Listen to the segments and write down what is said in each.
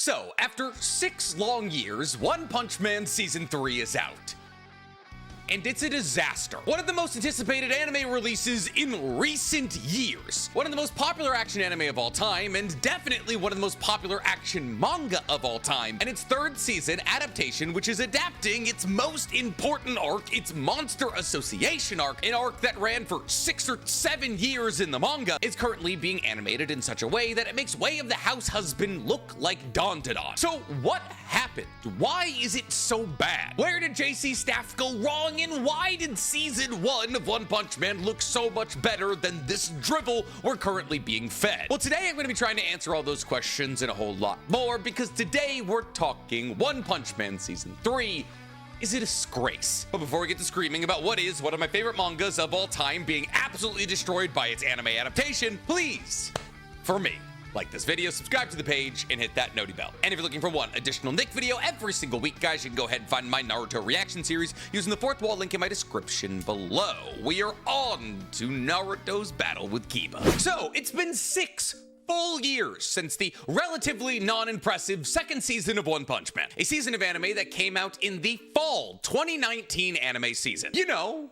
So, after 6 long years, One Punch Man Season 3 is out. And it's a disaster. One of the most anticipated anime releases in recent years. One of the most popular action anime of all time, and definitely one of the most popular action manga of all time. And its 3rd season adaptation, which is adapting its most important arc, its Monster Association arc, an arc that ran for 6 or 7 years in the manga, is currently being animated in such a way that it makes Way of the House Husband look like Dandadan. So what happened? Why is it so bad? Where did JC Staff go wrong? And why did season 1 of One Punch Man look so much better than this drivel we're currently being fed? Well, today I'm going to be trying to answer all those questions and a whole lot more, because today we're talking One Punch Man Season 3. Is it a disgrace? But before we get to screaming about what is one of my favorite mangas of all time being absolutely destroyed by its anime adaptation, please, for me, like this video, subscribe to the page, and hit that noti bell. And if you're looking for one additional Nick video every single week, guys, you can go ahead and find my Naruto reaction series using the 4th wall link in my description below. We are on to Naruto's battle with Kiba. So, it's been 6 full years since the relatively non-impressive 2nd season of One Punch Man, a season of anime that came out in the fall 2019 anime season. You know,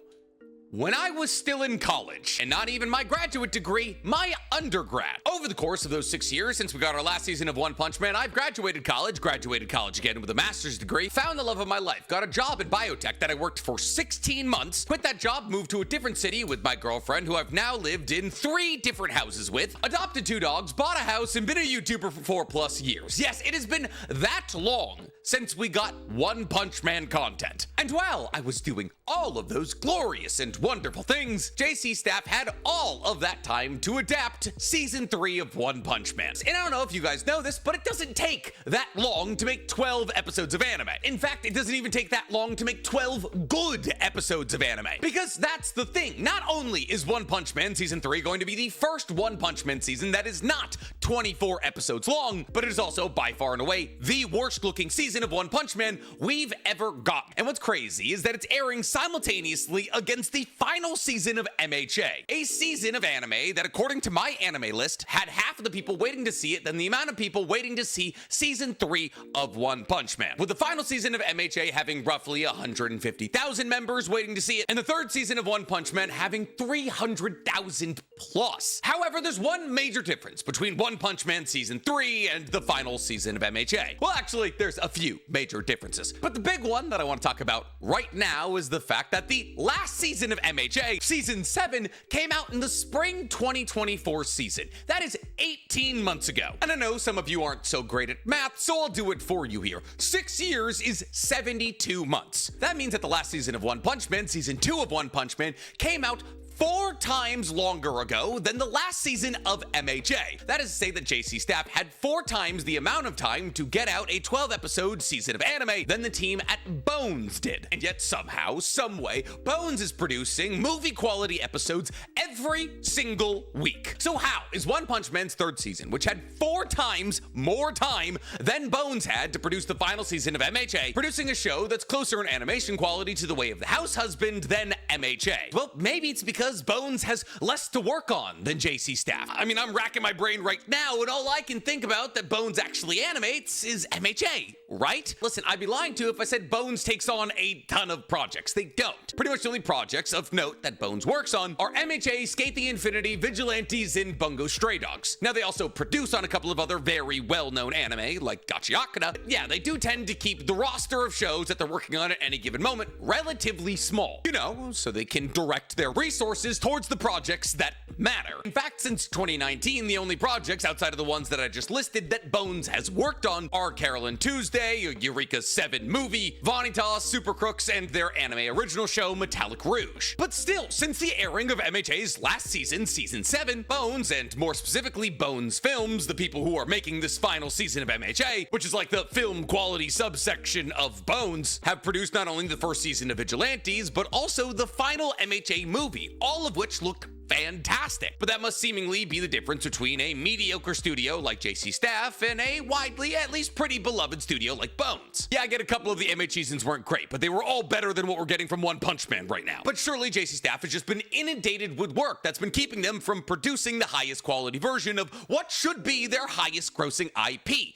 when I was still in college, and not even my graduate degree, my undergrad. Over the course of those 6 years since we got our last season of One Punch Man, I've graduated college again with a master's degree, found the love of my life, got a job in biotech that I worked for 16 months, quit that job, moved to a different city with my girlfriend, who I've now lived in 3 different houses with, adopted 2 dogs, bought a house, and been a YouTuber for 4+ years. Yes, it has been that long since we got One Punch Man content. And while I was doing all of those glorious and wonderful things, JC Staff had all of that time to adapt season 3 of One Punch Man. And I don't know if you guys know this, but it doesn't take that long to make 12 episodes of anime. In fact, it doesn't even take that long to make 12 good episodes of anime. Because that's the thing. Not only is One Punch Man season 3 going to be the first One Punch Man season that is not 24 episodes long, but it is also by far and away the worst looking season of One Punch Man we've ever got. And what's crazy is that it's airing simultaneously against the final season of MHA, a season of anime that, according to my anime list, had half of the people waiting to see it than the amount of people waiting to see season 3 of One Punch Man, with the final season of MHA having roughly 150,000 members waiting to see it, and the 3rd season of One Punch Man having 300,000 plus. However, there's one major difference between One Punch Man season 3 and the final season of MHA. Well, actually, there's a few major differences, but the big one that I want to talk about right now is the fact that the last season of MHA, season 7, came out in the spring 2024 season. That is 18 months ago. And I know some of you aren't so great at math, so I'll do it for you here. 6 years is 72 months. That means that the last season of One Punch Man, season 2 of One Punch Man, came out 4 times longer ago than the last season of MHA. That is to say that JC Staff had 4 times the amount of time to get out a 12-episode season of anime than the team at Bones did. And yet somehow, someway, Bones is producing movie-quality episodes every single week. So how is One Punch Man's 3rd season, which had 4 times more time than Bones had to produce the final season of MHA, producing a show that's closer in animation quality to The Way of the House Husband than MHA? Well, maybe it's because Bones has less to work on than JC Staff. I mean, I'm racking my brain right now, and all I can think about that Bones actually animates is MHA, right? Listen, I'd be lying to you if I said Bones takes on a ton of projects. They don't. Pretty much the only projects of note that Bones works on are MHA, Skate the Infinity, Vigilantes, and Bungo Stray Dogs. Now, they also produce on a couple of other very well-known anime, like Gachiakana. Yeah, they do tend to keep the roster of shows that they're working on at any given moment relatively small, you know, so they can direct their resources towards the projects that matter. In fact, since 2019, the only projects outside of the ones that I just listed that Bones has worked on are Carolyn Tuesday, Eureka's 7 movie, Vanitas, Super Crooks, and their anime original show, Metallic Rouge. But still, since the airing of MHA's last season, season 7, Bones, and more specifically Bones Films, the people who are making this final season of MHA, which is like the film quality subsection of Bones, have produced not only the 1st season of Vigilantes, but also the final MHA movie, all of which looked fantastic. But that must seemingly be the difference between a mediocre studio like JC Staff and a widely, at least pretty beloved studio like Bones. Yeah, I get a couple of the MH seasons weren't great, but they were all better than what we're getting from One Punch Man right now. But surely JC Staff has just been inundated with work that's been keeping them from producing the highest quality version of what should be their highest grossing IP.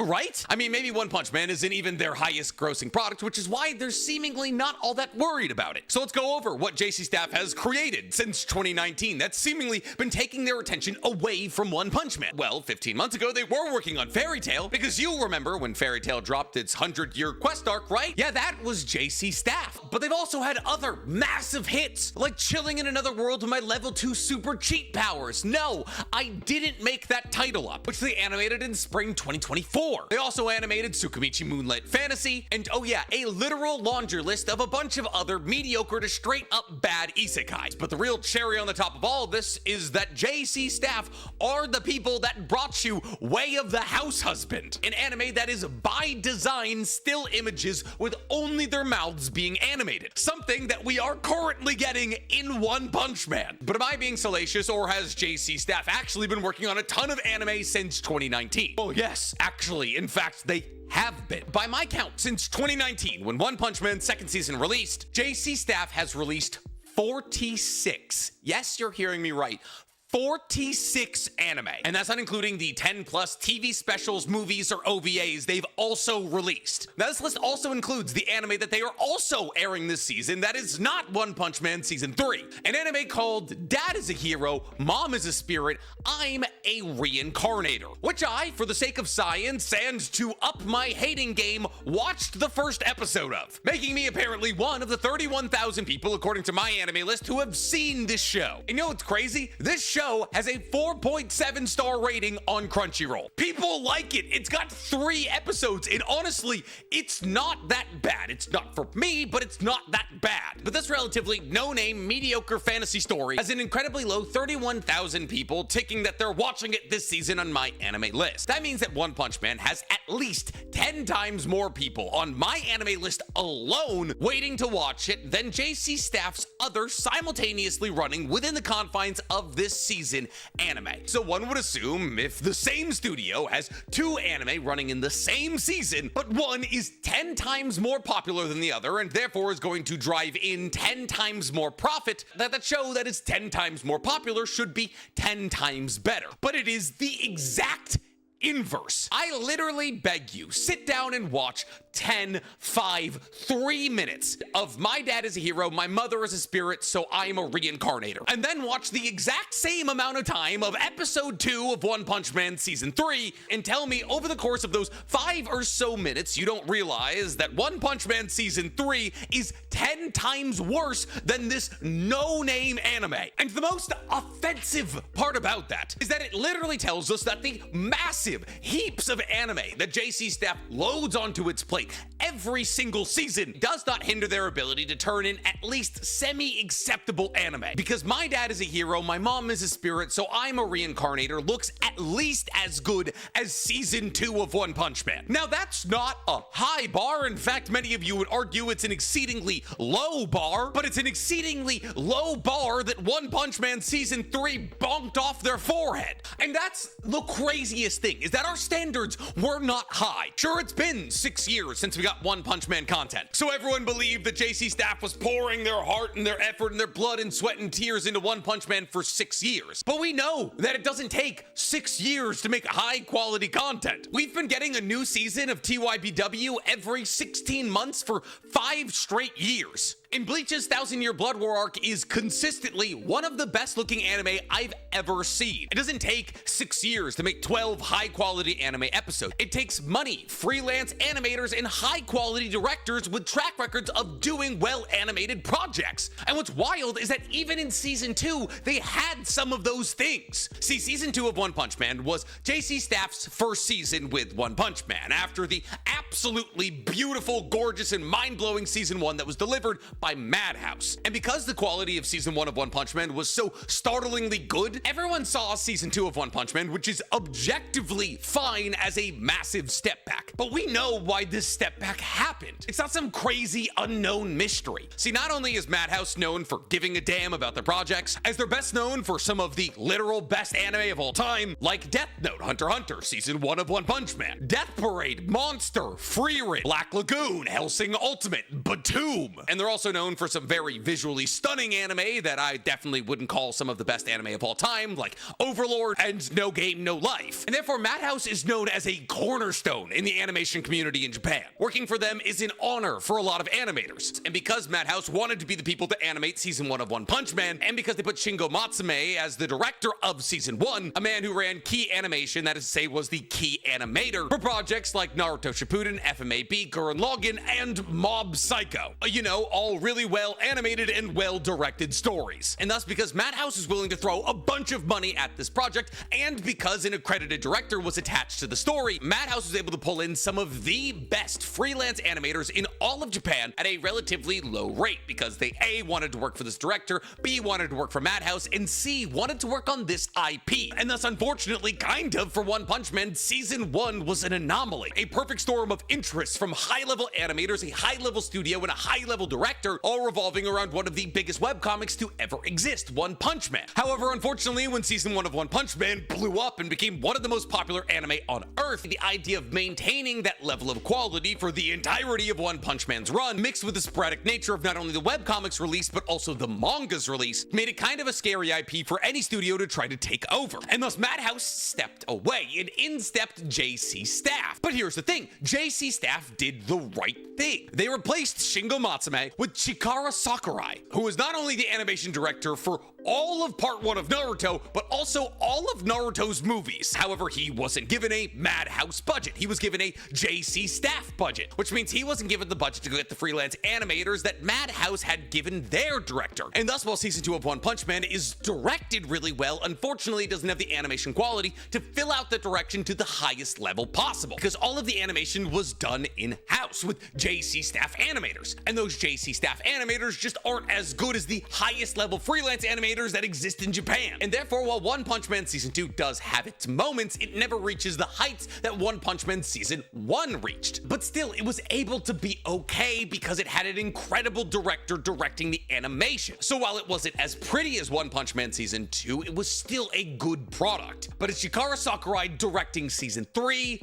right? I mean, maybe One Punch Man isn't even their highest grossing product, which is why they're seemingly not all that worried about it. So let's go over what JC Staff has created since 2019 that's seemingly been taking their attention away from One Punch Man. Well, 15 months ago, they were working on Fairy Tail, because you'll remember when Fairy Tail dropped its 100-year quest arc, right? Yeah, that was JC Staff. But they've also had other massive hits, like Chilling in Another World with my level 2 super cheat powers. No, I didn't make that title up, which they animated in spring 2024. They also animated Tsukimichi Moonlight Fantasy, and oh yeah, a literal laundry list of a bunch of other mediocre to straight up bad isekais. But the real cherry on the top of all of this is that JC Staff are the people that brought you Way of the House Husband, an anime that is by design still images with only their mouths being animated, something that we are currently getting in One Punch Man. But am I being salacious, or has JC Staff actually been working on a ton of anime since 2019? Well, yes, actually, in fact, they have been. By my count, since 2019, when One Punch Man's second season released, JC Staff has released 46. Yes, you're hearing me right. 46 anime. And that's not including the 10 plus TV specials, movies, or OVAs they've also released. Now, this list also includes the anime that they are also airing this season that is not One Punch Man Season 3. An anime called Dad is a Hero, Mom is a Spirit, I'm a Reincarnator, which I, for the sake of science and to up my hating game, watched the first episode of, making me apparently one of the 31,000 people, according to my anime list, who have seen this show. And you know what's crazy? This show has a 4.7 star rating on Crunchyroll. People like it. It's got 3 episodes, and honestly, it's not that bad. It's not for me, but it's not that bad. But this relatively no-name, mediocre fantasy story has an incredibly low 31,000 people ticking that they're watching it this season on my anime list. That means that One Punch Man has at least 10 times more people on my anime list alone waiting to watch it than JC Staff's other simultaneously running within the confines of this season anime. So one would assume if the same studio has 2 anime running in the same season, but one is 10 times more popular than the other and therefore is going to drive in 10 times more profit, that show that is 10 times more popular should be 10 times better. But it is the exact inverse. I literally beg you, sit down and watch 10, 5, 3 minutes of My Dad is a Hero, My Mother is a Spirit, So I'm a Reincarnator, and then watch the exact same amount of time of episode 2 of One Punch Man Season 3 and tell me over the course of those 5 or so minutes you don't realize that One Punch Man Season 3 is 10 times worse than this no-name anime. And the most offensive part about that is that it literally tells us that the massive heaps of anime that JC Staff loads onto its plate every single season does not hinder their ability to turn in at least semi-acceptable anime. Because My Dad is a Hero, My Mom is a Spirit, So I'm a Reincarnator looks at least as good as Season 2 of One Punch Man. Now, that's not a high bar. In fact, many of you would argue it's an exceedingly low bar, but it's an exceedingly low bar that One Punch Man Season 3 bonked off their forehead. And that's the craziest thing, is that our standards were not high. Sure, it's been 6 years since we got One Punch Man content, so everyone believed that JC Staff was pouring their heart and their effort and their blood and sweat and tears into One Punch Man for 6 years. But we know that it doesn't take 6 years to make high quality content. We've been getting a new season of TYBW every 16 months for 5 straight years. And Bleach's 1,000-Year Blood War arc is consistently one of the best looking anime I've ever seen. It doesn't take 6 years to make 12 high quality anime episodes. It takes money, freelance animators, and high quality directors with track records of doing well animated projects. And what's wild is that even in Season 2, they had some of those things. See, Season 2 of One Punch Man was JC Staff's first season with One Punch Man, after the absolutely beautiful, gorgeous, and mind-blowing Season 1 that was delivered by Madhouse. And because the quality of Season 1 of One Punch Man was so startlingly good, everyone saw Season 2 of One Punch Man, which is objectively fine, as a massive step back. But we know why this step back happened. It's not some crazy unknown mystery. See, not only is Madhouse known for giving a damn about their projects, as they're best known for some of the literal best anime of all time, like Death Note, Hunter x Hunter, Season 1 of One Punch Man, Death Parade, Monster, Free Rig, Black Lagoon, Hellsing Ultimate, Batum. And they're also also known for some very visually stunning anime that I definitely wouldn't call some of the best anime of all time, like Overlord and No Game, No Life. And therefore, Madhouse is known as a cornerstone in the animation community in Japan. Working for them is an honor for a lot of animators. And because Madhouse wanted to be the people to animate season 1 of One Punch Man, and because they put Shingo Matsume as the director of season 1, a man who ran Key Animation, that is to say was the key animator for projects like Naruto Shippuden, FMAB, Gurren Lagann, and Mob Psycho. You know, all really well animated and well directed stories. And thus, because Madhouse is willing to throw a bunch of money at this project, and because an accredited director was attached to the story, Madhouse was able to pull in some of the best freelance animators in all of Japan at a relatively low rate, because they A, wanted to work for this director, B, wanted to work for Madhouse, and C, wanted to work on this IP. And thus, unfortunately, kind of, for One Punch Man, season 1 was an anomaly. A perfect storm of interests from high-level animators, a high-level studio, and a high-level director, all revolving around one of the biggest webcomics to ever exist, One Punch Man. However, unfortunately, when season 1 of One Punch Man blew up and became one of the most popular anime on Earth, the idea of maintaining that level of quality for the entirety of One Punch Man's run, mixed with the sporadic nature of not only the webcomics release, but also the manga's release, made it kind of a scary IP for any studio to try to take over. And thus Madhouse stepped away, and in stepped JC Staff. But here's the thing, JC Staff did the right thing. They replaced Shingo Matsume with Chikara Sakurai, who was not only the animation director for all of part 1 of Naruto, but also all of Naruto's movies. However, he wasn't given a Madhouse budget. He was given a JC Staff budget, which means he wasn't given the budget to get the freelance animators that Madhouse had given their director. And thus, while season 2 of One Punch Man is directed really well, unfortunately it doesn't have the animation quality to fill out the direction to the highest level possible, because all of the animation was done in-house with JC Staff animators. And those JC Staff animators just aren't as good as the highest level freelance animators that exist in Japan. And therefore, while One Punch Man season 2 does have its moments, it never reaches the heights that One Punch Man season 1 reached. But still, it was able to be okay because it had an incredible director directing the animation. So while it wasn't as pretty as One Punch Man season 2, it was still a good product. But it's Chikara Sakurai directing season 3.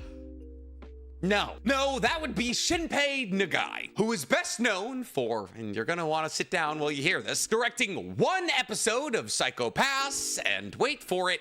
No, that would be Shinpei Nagai, who is best known for, and you're gonna want to sit down while you hear this, directing 1 episode of Psycho Pass, and wait for it,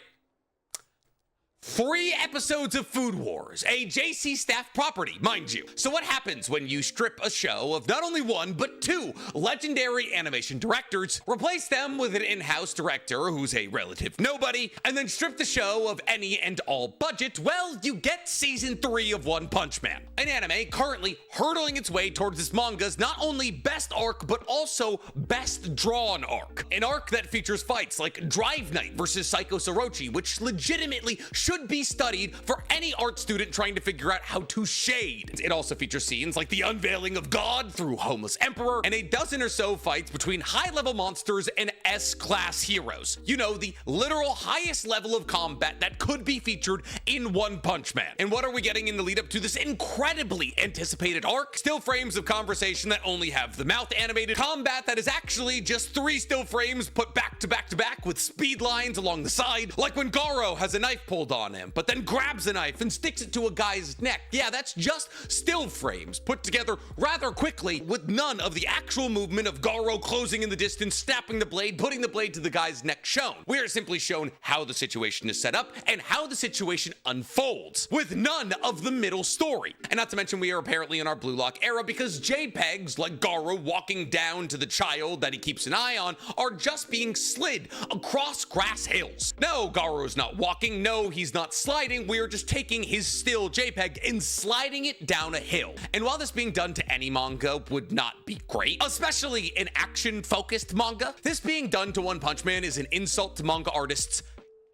3 episodes of Food Wars, a JC Staff property, mind you. So what happens when you strip a show of not only 1, but 2 legendary animation directors, replace them with an in-house director who's a relative nobody, and then strip the show of any and all budget? Well, you get season 3 of One Punch Man, an anime currently hurtling its way towards this manga's not only best arc, but also best drawn arc. An arc that features fights like Drive Night versus Psycho Sorochi, which legitimately should be studied for any art student trying to figure out how to shade. It also features scenes like the unveiling of God through Homeless Emperor, and a dozen or so fights between high-level monsters and S-class heroes. You know, the literal highest level of combat that could be featured in One Punch Man. And what are we getting in the lead up to this incredibly anticipated arc? Still frames of conversation that only have the mouth animated, combat that is actually just 3 still frames put back to back to back with speed lines along the side, like when Garo has a knife pulled on him, but then grabs a knife and sticks it to a guy's neck. Yeah, that's just still frames put together rather quickly with none of the actual movement of Garo closing in the distance, snapping the blade, putting the blade to the guy's neck shown. We are simply shown how the situation is set up and how the situation unfolds, with none of the middle story. And not to mention, we are apparently in our Blue Lock era, because JPEGs like Garo walking down to the child that he keeps an eye on are just being slid across grass hills. No, Garo's not walking. No, he's not sliding. We're just taking his still JPEG and sliding it down a hill. And while this being done to any manga would not be great, especially an action-focused manga, this being done to One Punch Man is an insult to manga artists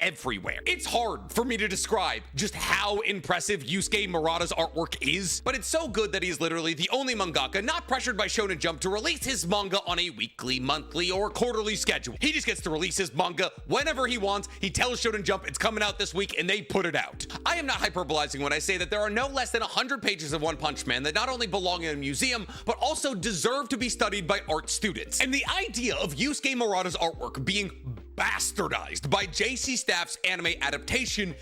everywhere. It's hard for me to describe just how impressive Yusuke Murata's artwork is, but it's so good that he's literally the only mangaka not pressured by Shonen Jump to release his manga on a weekly, monthly, or quarterly schedule. He just gets to release his manga whenever he wants. He tells Shonen Jump it's coming out this week, and they put it out. I am not hyperbolizing when I say that there are no less than 100 pages of One Punch Man that not only belong in a museum, but also deserve to be studied by art students. And the idea of Yusuke Murata's artwork being bastardized by JC Staff's anime adaptation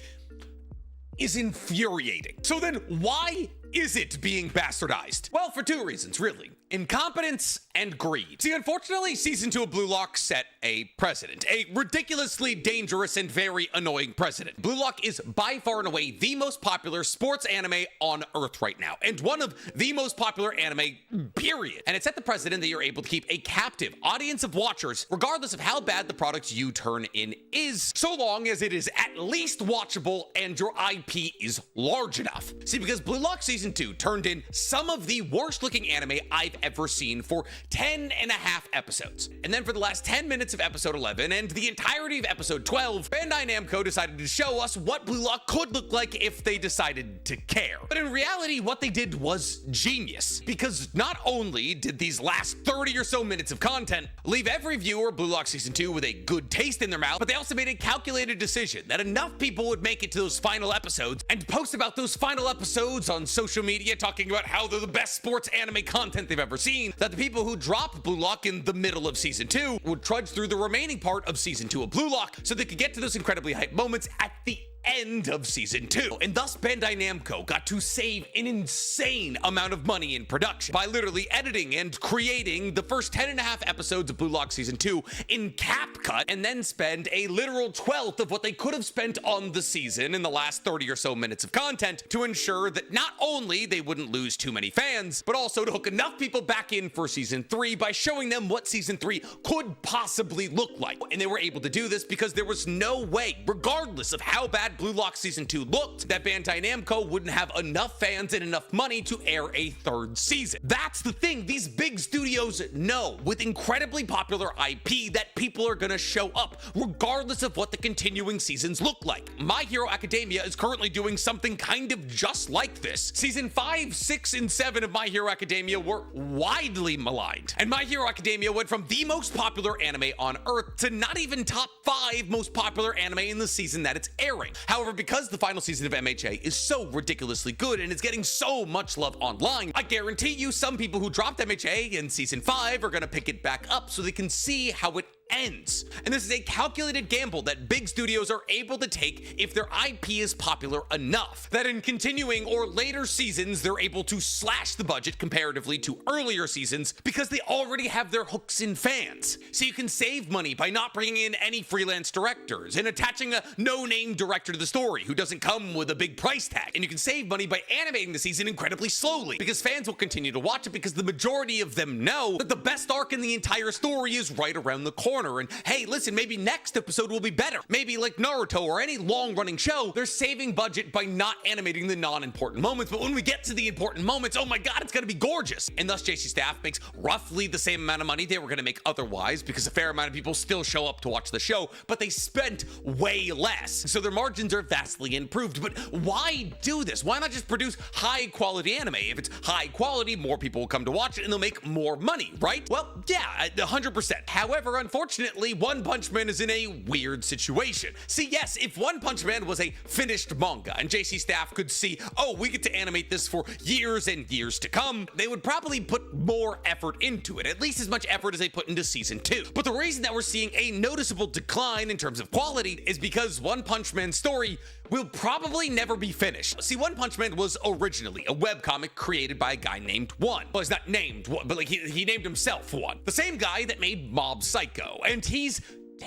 is infuriating. So then why is it being bastardized? Well, for two reasons, really. Incompetence and greed. See, unfortunately, Season 2 of Blue Lock set a precedent. A ridiculously dangerous and very annoying precedent. Blue Lock is by far and away the most popular sports anime on Earth right now, and one of the most popular anime, period. And it set the precedent that you're able to keep a captive audience of watchers, regardless of how bad the product you turn in is, so long as it is at least watchable and your IP is large enough. See, because Blue Lock Season 2 turned in some of the worst looking anime I've ever seen for 10 and a half episodes. And then for the last 10 minutes of episode 11 and the entirety of episode 12, Bandai Namco decided to show us what Blue Lock could look like if they decided to care. But in reality, what they did was genius, because not only did these last 30 or so minutes of content leave every viewer of Blue Lock Season 2 with a good taste in their mouth, but they also made a calculated decision that enough people would make it to those final episodes and post about those final episodes on social media, talking about how they're the best sports anime content they've ever seen, that the people who dropped Blue Lock in the middle of Season 2 would trudge through the remaining part of Season 2 of Blue Lock so they could get to those incredibly hype moments at the end of Season 2. And thus Bandai Namco got to save an insane amount of money in production by literally editing and creating the first 10 and a half episodes of Blue Lock Season 2 in CapCut, and then spend a literal 12th of what they could have spent on the season in the last 30 or so minutes of content to ensure that not only they wouldn't lose too many fans, but also to hook enough people back in for Season 3 by showing them what Season 3 could possibly look like. And they were able to do this because there was no way, regardless of how bad Blue Lock Season 2 looked, that Bandai Namco wouldn't have enough fans and enough money to air a third season. That's the thing. These big studios know with incredibly popular IP that people are gonna show up, regardless of what the continuing seasons look like. My Hero Academia is currently doing something kind of just like this. Season 5, 6, and 7 of My Hero Academia were widely maligned, and My Hero Academia went from the most popular anime on Earth to not even top 5 most popular anime in the season that it's airing. However, because the final season of MHA is so ridiculously good and is getting so much love online, I guarantee you some people who dropped MHA in Season 5 are gonna pick it back up so they can see how it ends. And this is a calculated gamble that big studios are able to take if their IP is popular enough, that in continuing or later seasons they're able to slash the budget comparatively to earlier seasons because they already have their hooks in fans. So you can save money by not bringing in any freelance directors and attaching a no-name director to the story who doesn't come with a big price tag. And you can save money by animating the season incredibly slowly because fans will continue to watch it because the majority of them know that the best arc in the entire story is right around the corner. And hey, listen, maybe next episode will be better. Maybe like Naruto or any long-running show, they're saving budget by not animating the non-important moments. But when we get to the important moments, oh my god, it's gonna be gorgeous. And thus JC Staff makes roughly the same amount of money they were gonna make otherwise, because a fair amount of people still show up to watch the show, but they spent way less. So their margins are vastly improved. But why do this? Why not just produce high-quality anime? If it's high quality, more people will come to watch it and they'll make more money, right? Well, yeah, 100%. However, unfortunately, One Punch Man is in a weird situation. See, yes, if One Punch Man was a finished manga and JC Staff could see, oh, we get to animate this for years and years to come, they would probably put more effort into it, at least as much effort as they put into Season 2. But the reason that we're seeing a noticeable decline in terms of quality is because One Punch Man's story will probably never be finished. See, One Punch Man was originally a webcomic created by a guy named One. Well, he's not named One, but like he named himself One. The same guy that made Mob Psycho, and he's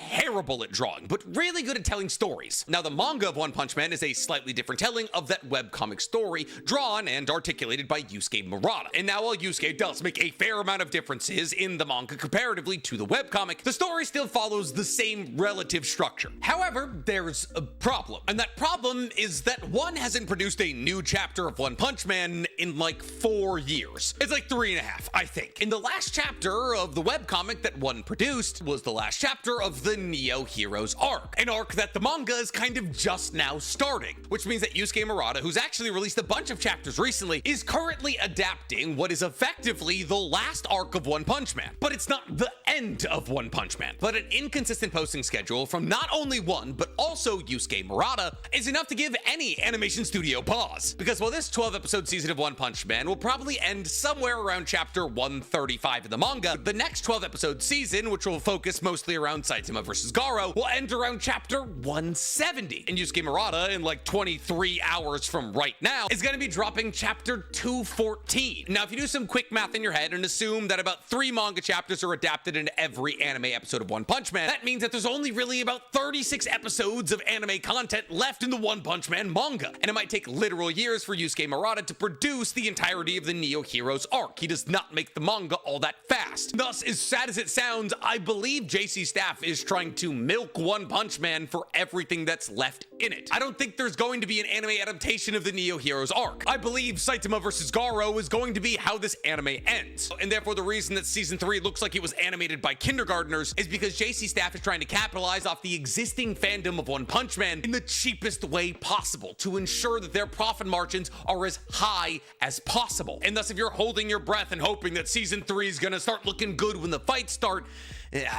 terrible at drawing, but really good at telling stories. Now, the manga of One Punch Man is a slightly different telling of that webcomic story, drawn and articulated by Yusuke Murata. And now, while Yusuke does make a fair amount of differences in the manga comparatively to the webcomic, the story still follows the same relative structure. However, there's a problem, and that problem is that One hasn't produced a new chapter of One Punch Man in like 4 years. It's like 3.5, I think. And the last chapter of the webcomic that One produced was the last chapter of the Neo Heroes arc, an arc that the manga is kind of just now starting, which means that Yusuke Murata, who's actually released a bunch of chapters recently, is currently adapting what is effectively the last arc of One Punch Man. But it's not the end of One Punch Man. But an inconsistent posting schedule from not only One, but also Yusuke Murata is enough to give any animation studio pause. Because while this 12-episode season of One Punch Man will probably end somewhere around chapter 135 of the manga, the next 12-episode season, which will focus mostly around sites Saitama vs. Garo will end around chapter 170. And Yusuke Murata, in like 23 hours from right now, is going to be dropping chapter 214. Now, if you do some quick math in your head and assume that about 3 manga chapters are adapted into every anime episode of One Punch Man, that means that there's only really about 36 episodes of anime content left in the One Punch Man manga. And it might take literal years for Yusuke Murata to produce the entirety of the Neo Heroes arc. He does not make the manga all that fast. Thus, as sad as it sounds, I believe JC Staff is trying to milk One Punch Man for everything that's left in it. I don't think there's going to be an anime adaptation of the Neo Heroes arc. I believe Saitama vs. Garo is going to be how this anime ends. And therefore, the reason that season 3 looks like it was animated by kindergartners is because JC Staff is trying to capitalize off the existing fandom of One Punch Man in the cheapest way possible to ensure that their profit margins are as high as possible. And thus, if you're holding your breath and hoping that season 3 is gonna start looking good when the fights start,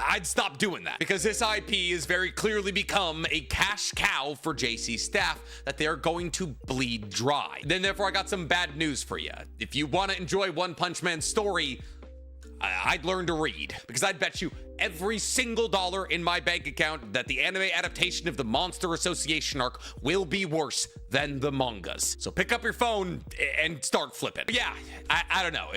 I'd stop doing that, because this IP has very clearly become a cash cow for JC Staff that they're going to bleed dry. Then therefore, I got some bad news for you. If you want to enjoy One Punch Man's story, I'd learn to read, because I'd bet you every single dollar in my bank account that the anime adaptation of the Monster Association arc will be worse than the mangas. So pick up your phone and start flipping. But yeah, I don't know.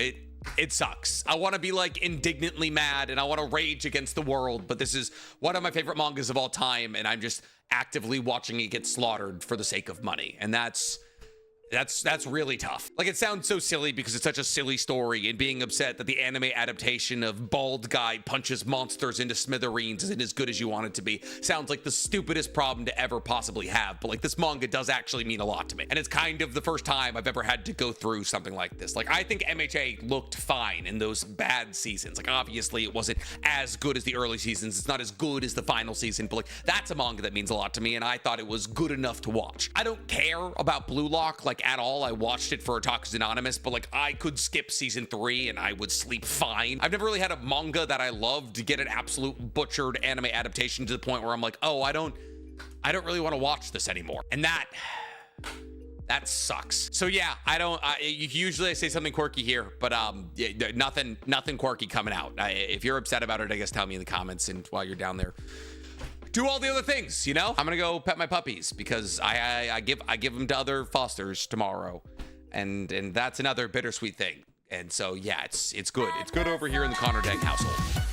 It sucks. I want to be like indignantly mad and I want to rage against the world, but this is one of my favorite mangas of all time, and I'm just actively watching it get slaughtered for the sake of money. And that's really tough. Like, it sounds so silly because it's such a silly story, and being upset that the anime adaptation of bald guy punches monsters into smithereens isn't as good as you want it to be sounds like the stupidest problem to ever possibly have. But like, this manga does actually mean a lot to me, and it's kind of the first time I've ever had to go through something like this. Like, I think MHA looked fine in those bad seasons. Like, obviously it wasn't as good as the early seasons, it's not as good as the final season, but like, that's a manga that means a lot to me, and I thought it was good enough to watch. I don't care about Blue Lock like at all. I watched it for Otaku's Anonymous, but like, I could skip season 3 and I would sleep fine. I've never really had a manga that I loved to get an absolute butchered anime adaptation to the point where I'm like, oh, I don't really want to watch this anymore. And that sucks. So yeah, usually I say something quirky here, but yeah, nothing quirky coming out. If you're upset about it, I guess tell me in the comments, and while you're down there, do all the other things, you know? I'm gonna go pet my puppies because I give them to other fosters tomorrow, and that's another bittersweet thing. And so yeah, it's good. It's good over here in the Connor Dang household.